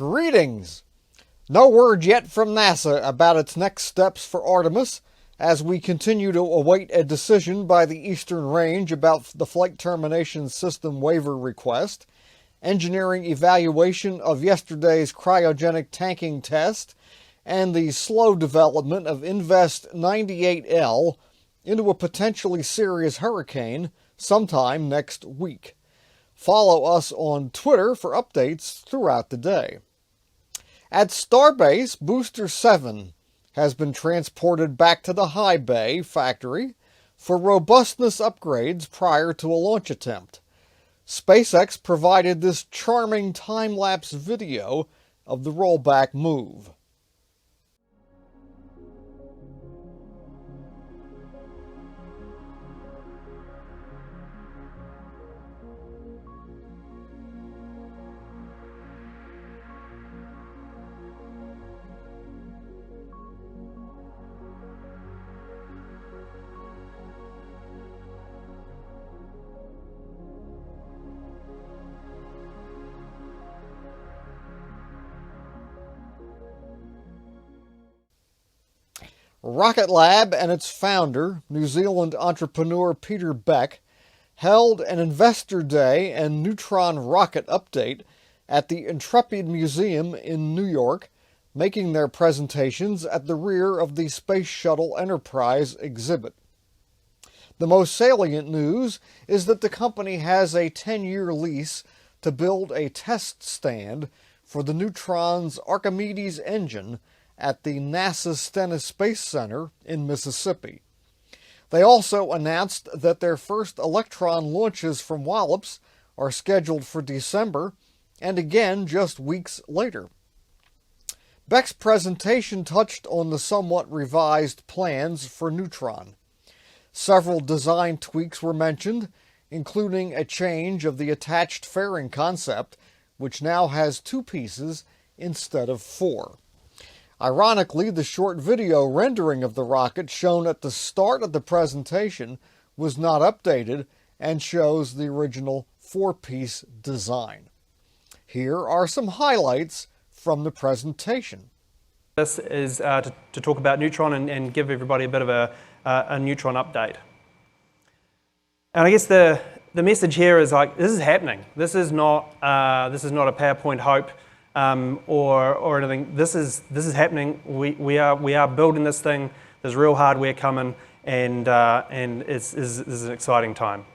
Greetings! No word yet from NASA about its next steps for Artemis, as we continue to await a decision by the Eastern Range about the Flight Termination System waiver request, engineering evaluation of yesterday's cryogenic tanking test, and the slow development of Invest 98L into a potentially serious hurricane sometime next week. Follow us on Twitter for updates throughout the day. At Starbase, Booster 7 has been transported back to the High Bay factory for robustness upgrades prior to a launch attempt. SpaceX provided this charming time-lapse video of the rollback move. Rocket Lab and its founder, New Zealand entrepreneur Peter Beck, held an Investor Day and Neutron rocket update at the Intrepid Museum in New York, making their presentations at the rear of the Space Shuttle Enterprise exhibit. The most salient news is that the company has a 10-year lease to build a test stand for the Neutron's Archimedes engine at the NASA Stennis Space Center in Mississippi. They also announced that their first Electron launches from Wallops are scheduled for December, and again just weeks later. Beck's presentation touched on the somewhat revised plans for Neutron. Several design tweaks were mentioned, including a change of the attached fairing concept, which now has 2 pieces instead of 4. Ironically, the short video rendering of the rocket shown at the start of the presentation was not updated and shows the original 4-piece design. Here are some highlights from the presentation. This is to talk about Neutron and give everybody a bit of a Neutron update. And I guess the message here is like, this is happening. This is not a PowerPoint hope. Or anything. This is happening. We are building this thing. There's real hardware coming, and this is an exciting time.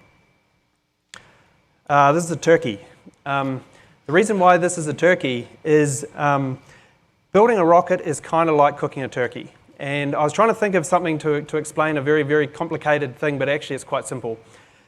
This is a turkey. The reason why this is a turkey is building a rocket is kind of like cooking a turkey. And I was trying to think of something to explain a very, very complicated thing, but actually it's quite simple.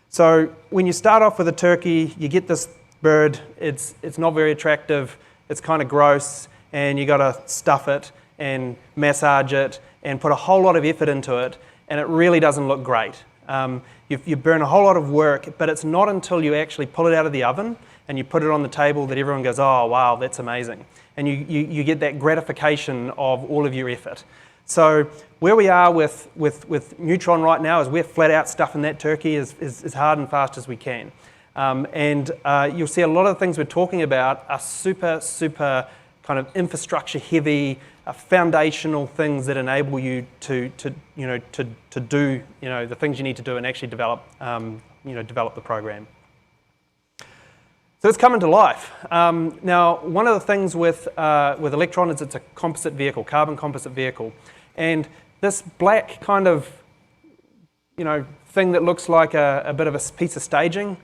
So when you start off with a turkey, you get this bird. It's not very attractive. It's kind of gross, and you got to stuff it and massage it and put a whole lot of effort into it, and it really doesn't look great. You burn a whole lot of work, but it's not until you actually pull it out of the oven and you put it on the table that everyone goes, oh wow, that's amazing. And you get that gratification of all of your effort. So where we are with Neutron right now is we're flat out stuffing that turkey as hard and fast as we can. You'll see a lot of the things we're talking about are super kind of infrastructure heavy, foundational things that enable you to do the things you need to do and actually develop the program. So it's coming to life. Now, one of the things with Electron is it's a composite vehicle, carbon composite vehicle, and this black kind of thing that looks like a bit of a piece of staging.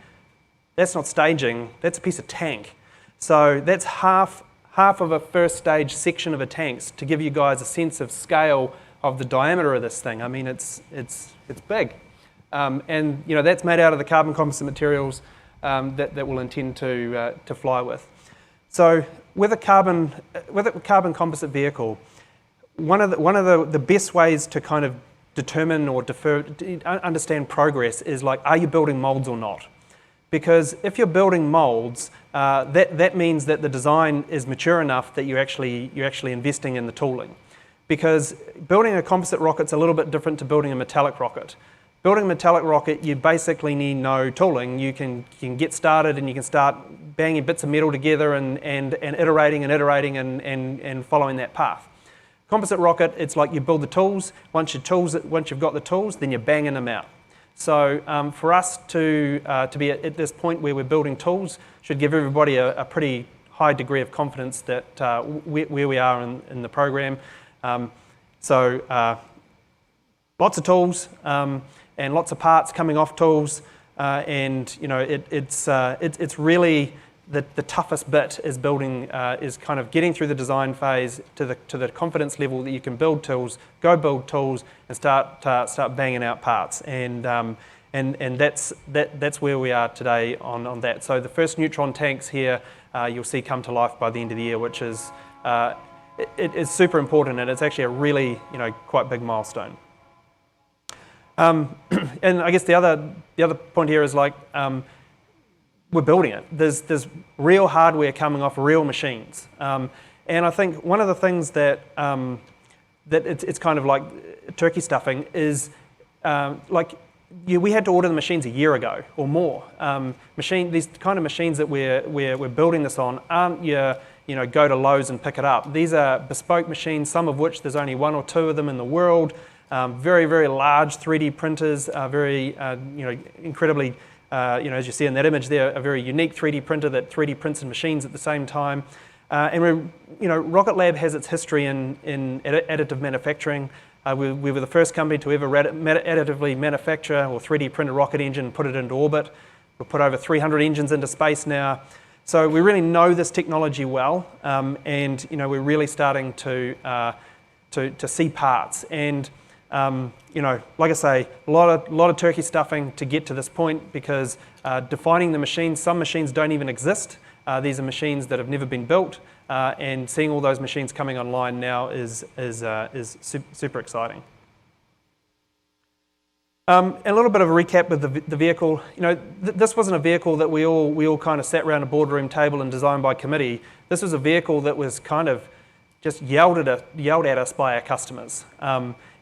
That's not staging, that's a piece of tank. So that's half of a first stage section of a tank to give you guys a sense of scale of the diameter of this thing. I mean, it's big. That's made out of the carbon composite materials that we'll intend to fly with. So with a carbon composite vehicle, one of the best ways to kind of determine or understand progress is like, are you building molds or not? Because if you're building molds, that means that the design is mature enough that you're actually investing in the tooling. Because building a composite rocket's a little bit different to building a metallic rocket. building a metallic rocket, you basically need no tooling. You can get started and you can start banging bits of metal together and iterating and following that path. Composite rocket, it's like you build the tools. Once you've got the tools, then you're banging them out. So for us to be at this point where we're building tools should give everybody a pretty high degree of confidence that where we are in the program. Lots of tools and lots of parts coming off tools, and you know it's really the toughest bit is building is kind of getting through the design phase to the confidence level that you can build tools, go build tools, and start banging out parts, and that's where we are today on that. So the first Neutron tanks here you'll see come to life by the end of the year, which is it is super important, and it's actually a really quite big milestone. And I guess the other point here is like we're building it. There's real hardware coming off real machines, and I think one of the things that it's kind of like turkey stuffing is we had to order the machines a year ago or more. These kind of machines that we're building this on aren't your go to Lowe's and pick it up. These are bespoke machines, some of which there's only 1 or 2 of them in the world. Very, very large 3D printers, very, incredibly, as you see in that image there, a very unique 3D printer that 3D prints in machines at the same time. And Rocket Lab has its history in additive manufacturing. We were the first company to ever additively manufacture or 3D print a rocket engine and put it into orbit. We've put over 300 engines into space now. So we really know this technology well, and we're really starting to see parts. And like I say, a lot of turkey stuffing to get to this point because defining the machines, some machines don't even exist. These are machines that have never been built, and seeing all those machines coming online now is super exciting. And a little bit of a recap with the vehicle. This wasn't a vehicle that we all kind of sat around a boardroom table and designed by committee. This was a vehicle that was kind of just yelled at us by our customers.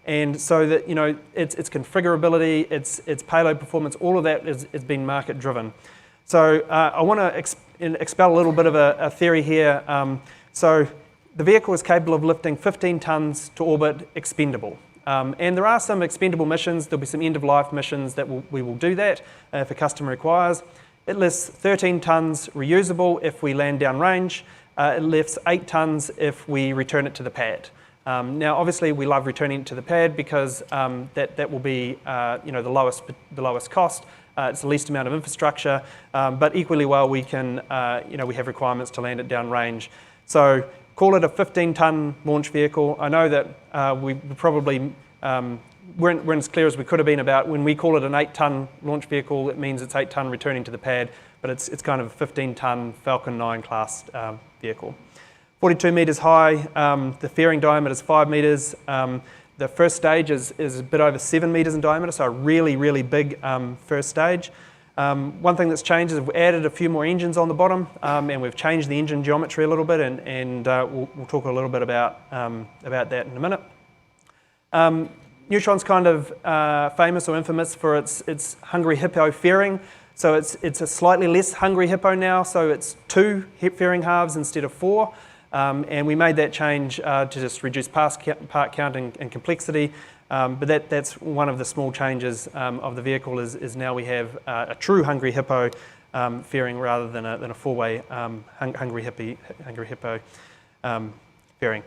And so that its configurability, its payload performance, all of that is been market driven. So I want to expel a little bit of a theory here. So the vehicle is capable of lifting 15 tons to orbit expendable. And there are some expendable missions. There'll be some end-of-life missions that we will do that if a customer requires. It lifts 13 tons reusable if we land downrange. It lifts 8 tons if we return it to the pad. Now, obviously, we love returning it to the pad because that will be the lowest cost. It's the least amount of infrastructure, but equally well, we can we have requirements to land it downrange. So call it a 15-ton launch vehicle. I know that we probably weren't as clear as we could have been about when we call it an 8-ton launch vehicle. It means it's 8-ton returning to the pad, but it's kind of a 15-ton Falcon 9 class vehicle. 42 metres high, the fairing diameter is 5 metres. The first stage is a bit over 7 metres in diameter, so a really, really big first stage. One thing that's changed is we've added a few more engines on the bottom, and we've changed the engine geometry a little bit, and we'll talk a little bit about that in a minute. Neutron's kind of famous or infamous for its hungry hippo fairing. So it's a slightly less hungry hippo now, so it's 2 fairing halves instead of 4. And we made that change to just reduce part count and complexity. But that's one of the small changes of the vehicle is now we have a true hungry hippo fairing rather than a 4-way hungry hippo fairing.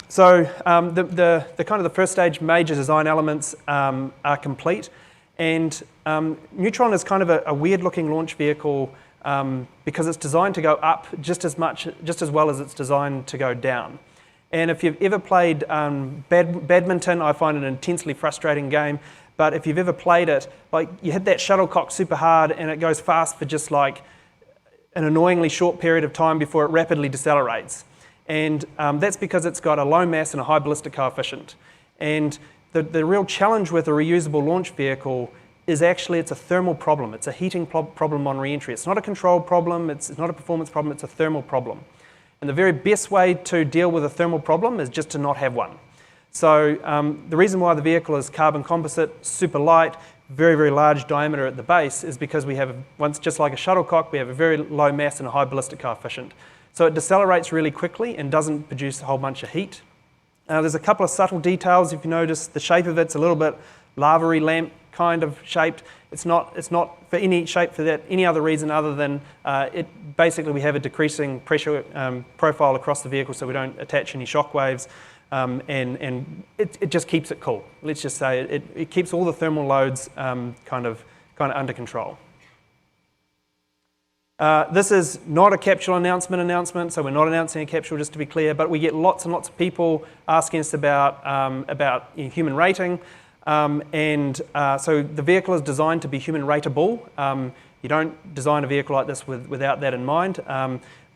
So the kind of the first stage major design elements are complete, and Neutron is kind of a weird looking launch vehicle. Because it's designed to go up just as well as it's designed to go down. And if you've ever played badminton, I find it an intensely frustrating game. But if you've ever played it, like you hit that shuttlecock super hard and it goes fast for just like an annoyingly short period of time before it rapidly decelerates. And that's because it's got a low mass and a high ballistic coefficient. And the real challenge with a reusable launch vehicle is actually it's a thermal problem. It's a heating problem on re-entry. It's not a control problem, it's not a performance problem, it's a thermal problem. And the very best way to deal with a thermal problem is just to not have one. So the reason why the vehicle is carbon composite, super light, very, very large diameter at the base is because we have, just like a shuttlecock, we have a very low mass and a high ballistic coefficient. So it decelerates really quickly and doesn't produce a whole bunch of heat. There's a couple of subtle details. If you notice, the shape of it's a little bit lavary lamp kind of shaped. It's not for any shape for that any other reason other than basically we have a decreasing pressure profile across the vehicle, so we don't attach any shock waves, and it just keeps it cool. Let's just say it keeps all the thermal loads kind of under control. This is not a capsule announcement, so we're not announcing a capsule, just to be clear, but we get lots and lots of people asking us about human rating. So the vehicle is designed to be human rateable. You don't design a vehicle like this without that in mind.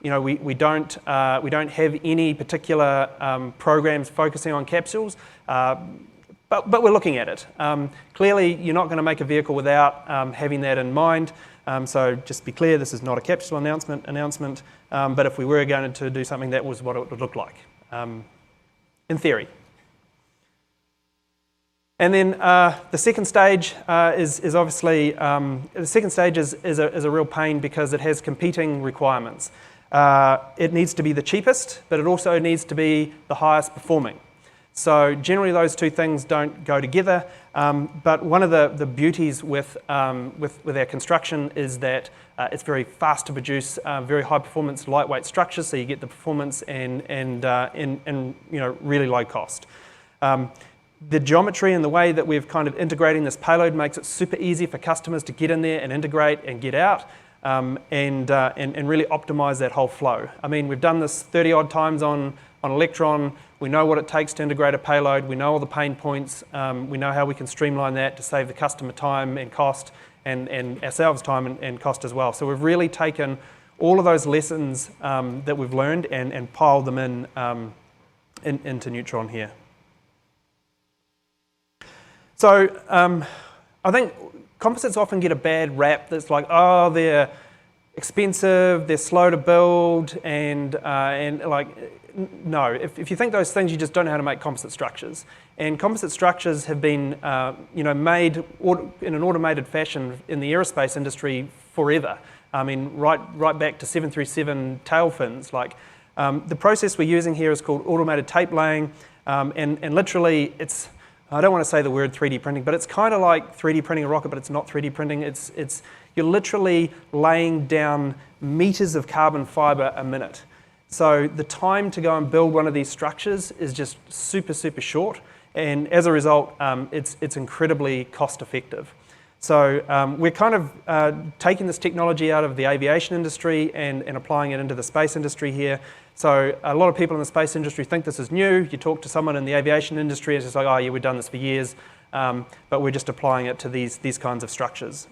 We don't have any particular programs focusing on capsules, but we're looking at it. Clearly, you're not going to make a vehicle without having that in mind. So just be clear, this is not a capsule announcement. But if we were going to do something, that was what it would look like, in theory. And then the second stage is obviously, the second stage is a real pain because it has competing requirements. It needs to be the cheapest, but it also needs to be the highest performing. So generally those two things don't go together, but one of the beauties with our construction is that it's very fast to produce, very high performance, lightweight structures, so you get the performance and really low cost. The geometry and the way that we've kind of integrating this payload makes it super easy for customers to get in there and integrate and get out and really optimize that whole flow. I mean, we've done this 30 odd times on Electron. We know what it takes to integrate a payload. We know all the pain points. We know how we can streamline that to save the customer time and cost and ourselves time and cost as well. So we've really taken all of those lessons that we've learned and piled them into Neutron here. So I think composites often get a bad rap that's like, oh, they're expensive, they're slow to build, and like, no. If you think those things, you just don't know how to make composite structures. And composite structures have been made in an automated fashion in the aerospace industry forever. I mean, right back to 737 tail fins. Like, the process we're using here is called automated tape laying, and literally it's, I don't want to say the word 3D printing, but it's kind of like 3D printing a rocket, but it's not 3D printing. You're literally laying down meters of carbon fiber a minute. So the time to go and build one of these structures is just super, super short. And as a result, it's incredibly cost effective. So we're kind of taking this technology out of the aviation industry and applying it into the space industry here. So a lot of people in the space industry think this is new. You talk to someone in the aviation industry, it's just like, oh yeah, we've done this for years, but we're just applying it to these kinds of structures.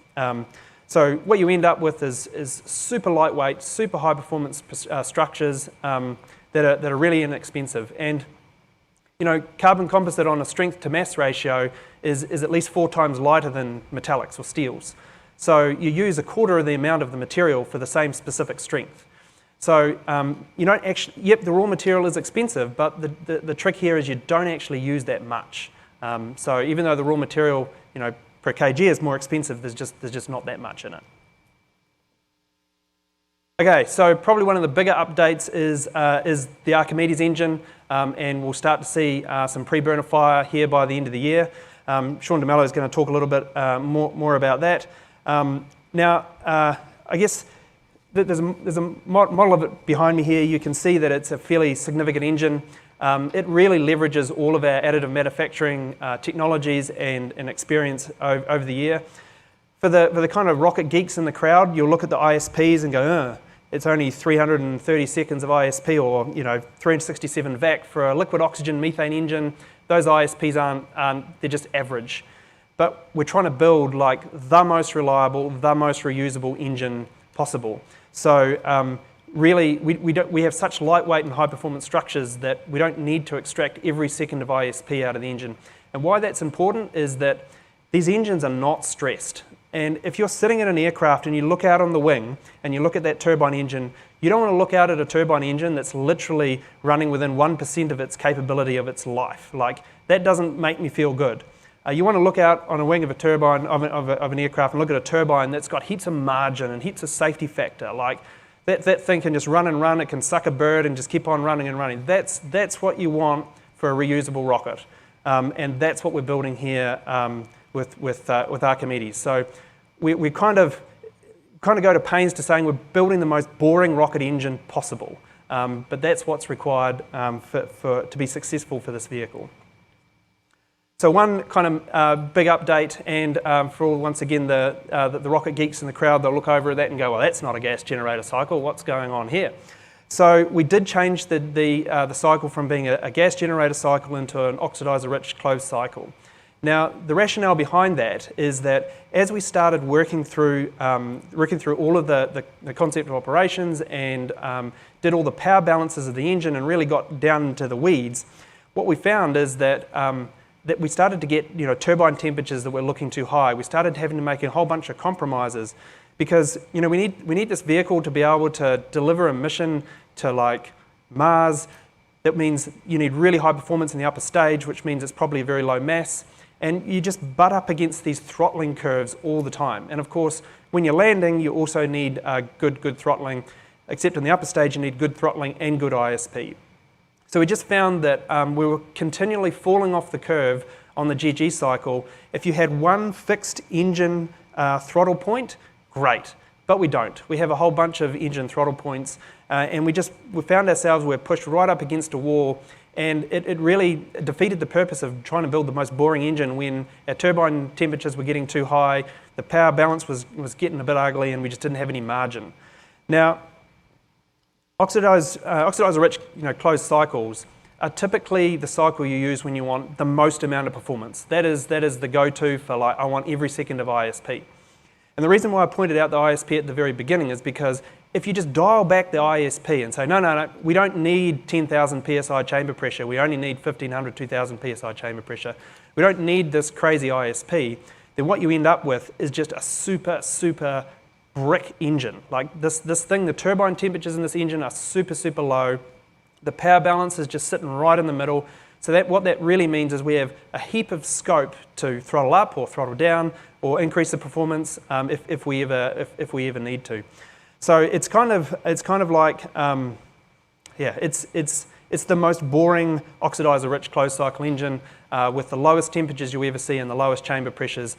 So what you end up with is super lightweight, super high performance structures that are really inexpensive. And carbon composite on a strength to mass ratio is at least 4 times lighter than metallics or steels. So you use a quarter of the amount of the material for the same specific strength. So you don't actually, yep, the raw material is expensive, but the trick here is you don't actually use that much. So even though the raw material, per kg is more expensive, there's just not that much in it. Okay, so probably one of the bigger updates is the Archimedes engine, and we'll start to see some pre-burner fire here by the end of the year. Sean DeMello is going to talk a little bit more about that. Now, I guess there's a model of it behind me here. You can see that it's a fairly significant engine. It really leverages all of our additive manufacturing technologies and experience over the year. For the kind of rocket geeks in the crowd, you'll look at the ISPs and go, it's only 330 seconds of ISP or 367 VAC for a liquid oxygen methane engine. Those ISPs aren't, they're just average. But we're trying to build like the most reliable, the most reusable engine possible. So really, we have such lightweight and high performance structures that we don't need to extract every second of ISP out of the engine. And why that's important is that these engines are not stressed. And if you're sitting in an aircraft and you look out on the wing and you look at that turbine engine, you don't want to look out at a turbine engine that's literally running within 1% of its capability of its life. Like, that doesn't make me feel good. You want to look out on a wing of a turbine, of an aircraft, and look at a turbine that's got heaps of margin and heaps of safety factor. Like, that thing can just run and run, it can suck a bird and just keep on running and running. That's what you want for a reusable rocket. And that's what we're building here with Archimedes. So we kind of go to pains to saying we're building the most boring rocket engine possible. But that's what's required to be successful for this vehicle. So one kind of big update, and for once again the rocket geeks in the crowd, they'll look over at that and go, well, that's not a gas generator cycle, what's going on here? So we did change the cycle from being a gas generator cycle into an oxidizer-rich closed cycle. Now, the rationale behind that is that as we started working through all of the concept of operations and did all the power balances of the engine and really got down into the weeds, what we found is that we started to get turbine temperatures that were looking too high. We started having to make a whole bunch of compromises because we need this vehicle to be able to deliver a mission to like Mars. That means you need really high performance in the upper stage, which means it's probably a very low mass. And you just butt up against these throttling curves all the time. And of course, when you're landing, you also need good throttling, except in the upper stage, you need good throttling and good ISP. So we just found that we were continually falling off the curve on the GG cycle. If you had one fixed engine throttle point, great, but we don't. We have a whole bunch of engine throttle points, and we found ourselves, we're pushed right up against a wall, and it really defeated the purpose of trying to build the most boring engine when our turbine temperatures were getting too high, the power balance was getting a bit ugly, and we just didn't have any margin. Now, oxidizer-rich closed cycles are typically the cycle you use when you want the most amount of performance. That is the go-to for like, I want every second of ISP. And the reason why I pointed out the ISP at the very beginning is because if you just dial back the ISP and say, no, we don't need 10,000 psi chamber pressure, we only need 1,500, 2,000 psi chamber pressure, we don't need this crazy ISP, then what you end up with is just a super brick engine. Like this thing, the turbine temperatures in this engine are super low. The power balance is just sitting right in the middle. So what that really means is we have a heap of scope to throttle up or throttle down or increase the performance if we ever need to. So it's kind of like it's the most boring oxidizer-rich closed cycle engine with the lowest temperatures you ever see and the lowest chamber pressures.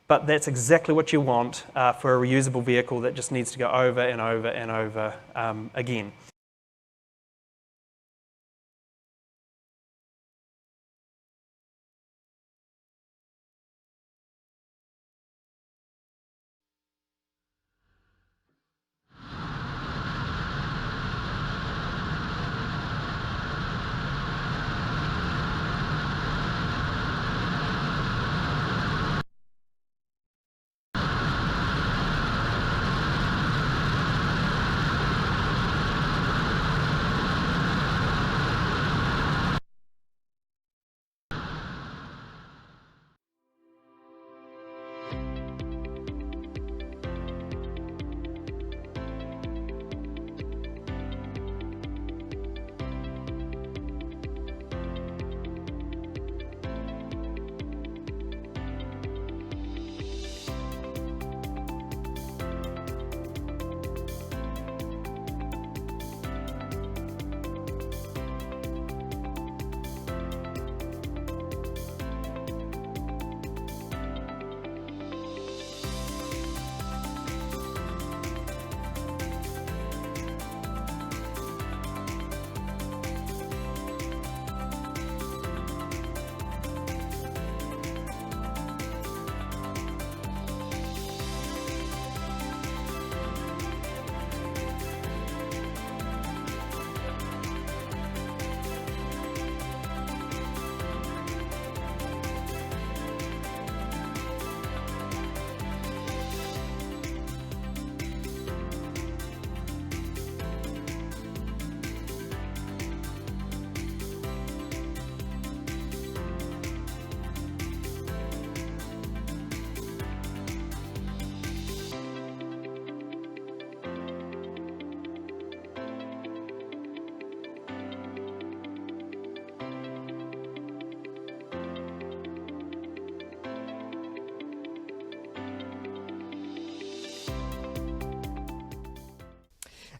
But that's exactly what you want for a reusable vehicle that just needs to go over and over and over again.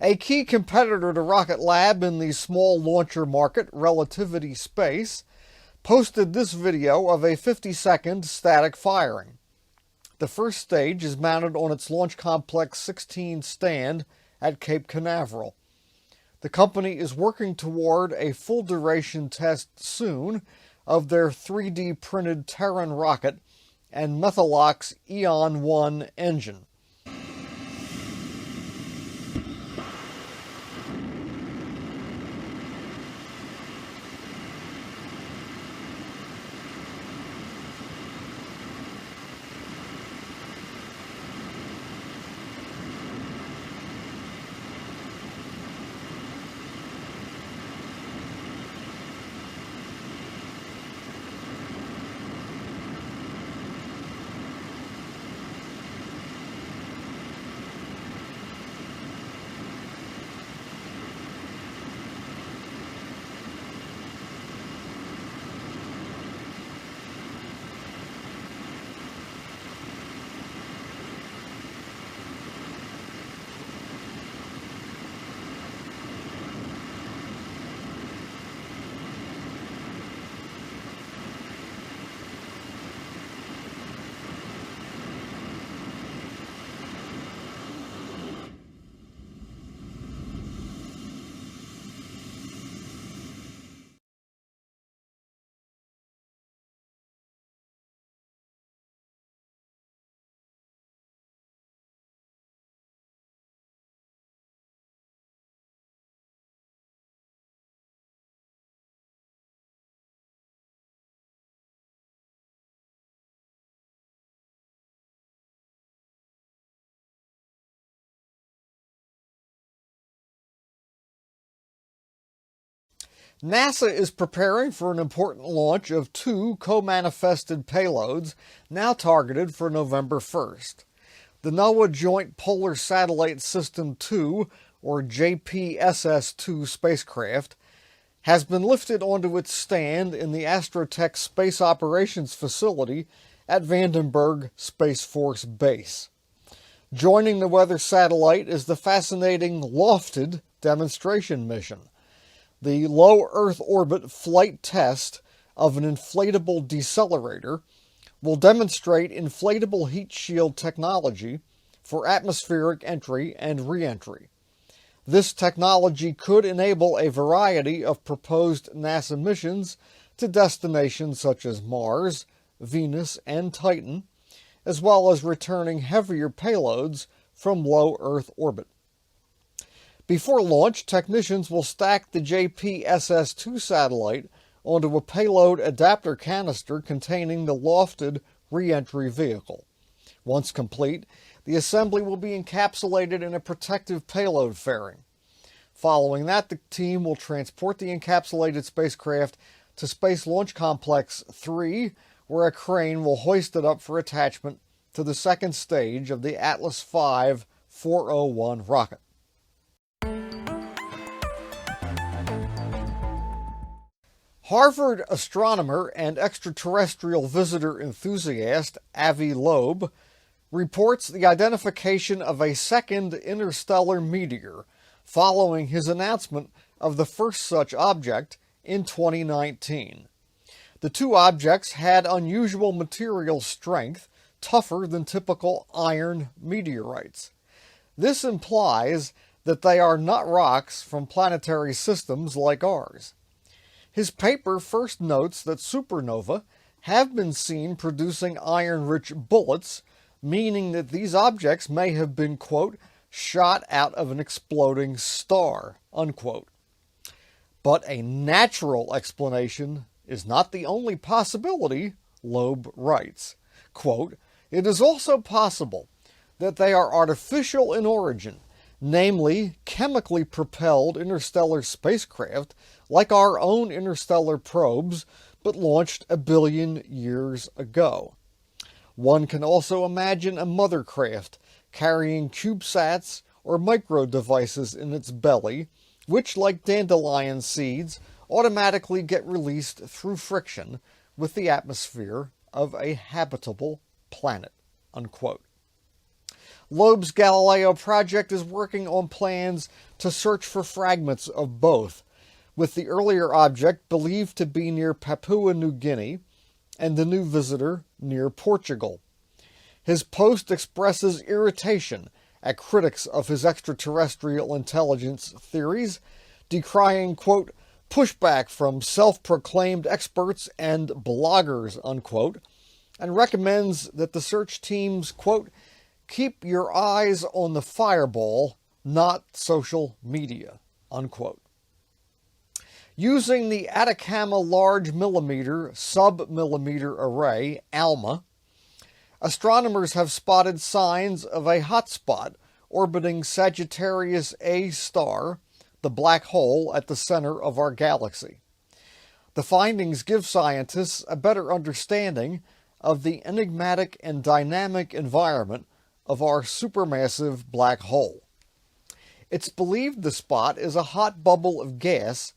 A key competitor to Rocket Lab in the small launcher market, Relativity Space, posted this video of a 50-second static firing. The first stage is mounted on its Launch Complex 16 stand at Cape Canaveral. The company is working toward a full-duration test soon of their 3D printed Terran rocket and Methalox Eon 1 engine. NASA is preparing for an important launch of two co-manifested payloads now targeted for November 1st. The NOAA Joint Polar Satellite System 2, or JPSS-2 spacecraft, has been lifted onto its stand in the Astrotech Space Operations Facility at Vandenberg Space Force Base. Joining the weather satellite is the fascinating Lofted demonstration mission. The low Earth orbit flight test of an inflatable decelerator will demonstrate inflatable heat shield technology for atmospheric entry and re-entry. This technology could enable a variety of proposed NASA missions to destinations such as Mars, Venus, and Titan, as well as returning heavier payloads from low Earth orbit. Before launch, technicians will stack the JPSS-2 satellite onto a payload adapter canister containing the Lofted re-entry vehicle. Once complete, the assembly will be encapsulated in a protective payload fairing. Following that, the team will transport the encapsulated spacecraft to Space Launch Complex 3, where a crane will hoist it up for attachment to the second stage of the Atlas V 401 rocket. Harvard astronomer and extraterrestrial visitor enthusiast Avi Loeb reports the identification of a second interstellar meteor following his announcement of the first such object in 2019. The two objects had unusual material strength, tougher than typical iron meteorites. This implies that they are not rocks from planetary systems like ours. His paper first notes that supernovae have been seen producing iron-rich bullets, meaning that these objects may have been, quote, shot out of an exploding star, unquote. But a natural explanation is not the only possibility, Loeb writes. Quote, it is also possible that they are artificial in origin, namely chemically propelled interstellar spacecraft like our own interstellar probes, but launched a billion years ago. One can also imagine a mother craft carrying CubeSats or micro devices in its belly, which, like dandelion seeds, automatically get released through friction with the atmosphere of a habitable planet, unquote. Loeb's Galileo project is working on plans to search for fragments of both, with the earlier object believed to be near Papua New Guinea and the new visitor near Portugal. His post expresses irritation at critics of his extraterrestrial intelligence theories, decrying, quote, pushback from self-proclaimed experts and bloggers, unquote, and recommends that the search teams, quote, keep your eyes on the fireball, not social media, unquote. Using the Atacama Large Millimeter Sub-Millimeter Array, ALMA, astronomers have spotted signs of a hotspot orbiting Sagittarius A star, the black hole at the center of our galaxy. The findings give scientists a better understanding of the enigmatic and dynamic environment of our supermassive black hole. It's believed the spot is a hot bubble of gas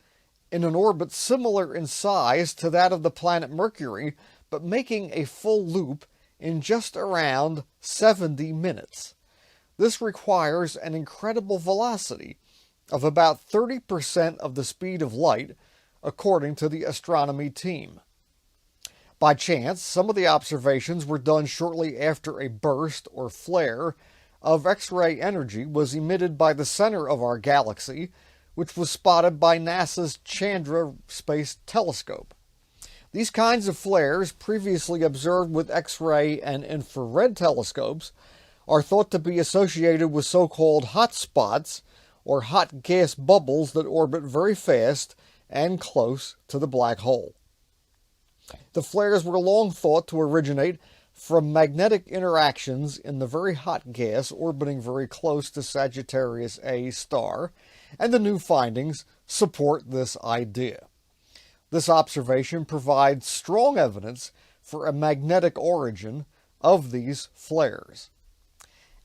in an orbit similar in size to that of the planet Mercury, but making a full loop in just around 70 minutes. This requires an incredible velocity of about 30% of the speed of light, according to the astronomy team. By chance, some of the observations were done shortly after a burst or flare of X-ray energy was emitted by the center of our galaxy, which was spotted by NASA's Chandra Space Telescope. These kinds of flares, previously observed with X-ray and infrared telescopes, are thought to be associated with so-called hot spots, or hot gas bubbles that orbit very fast and close to the black hole. The flares were long thought to originate from magnetic interactions in the very hot gas orbiting very close to Sagittarius A star, and the new findings support this idea. This observation provides strong evidence for a magnetic origin of these flares.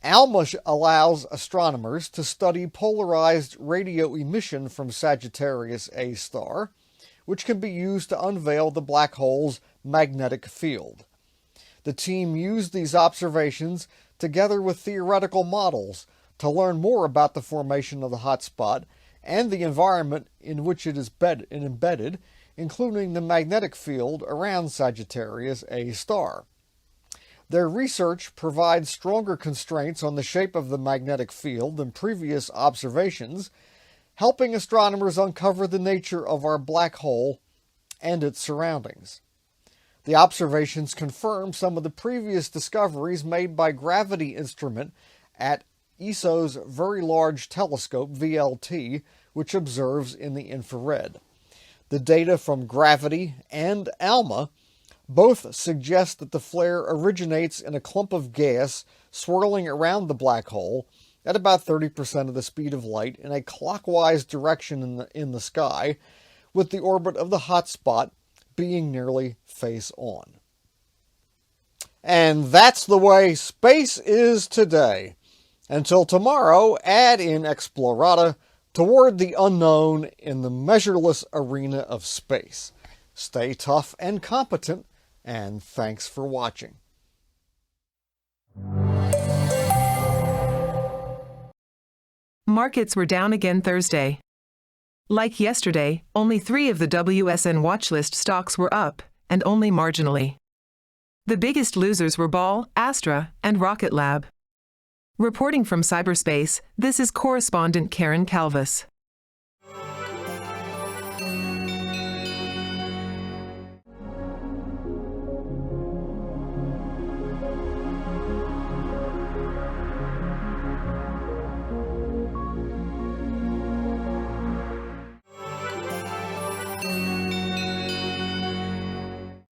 ALMA allows astronomers to study polarized radio emission from Sagittarius A star, which can be used to unveil the black hole's magnetic field. The team used these observations together with theoretical models to learn more about the formation of the hotspot and the environment in which it is embedded, including the magnetic field around Sagittarius A star. Their research provides stronger constraints on the shape of the magnetic field than previous observations, helping astronomers uncover the nature of our black hole and its surroundings. The observations confirm some of the previous discoveries made by gravity instrument at ESO's Very Large Telescope, VLT, which observes in the infrared. The data from gravity and ALMA both suggest that the flare originates in a clump of gas swirling around the black hole at about 30% of the speed of light in a clockwise direction in the sky, with the orbit of the hot spot being nearly face on. And that's the way space is today. Until tomorrow, ad in explorata toward the unknown in the measureless arena of space. Stay tough and competent, and thanks for watching. Markets were down again Thursday. Like yesterday, only 3 of the WSN watchlist stocks were up, and only marginally. The biggest losers were Ball, Astra, and Rocket Lab. Reporting from cyberspace, this is correspondent Karen Calvis.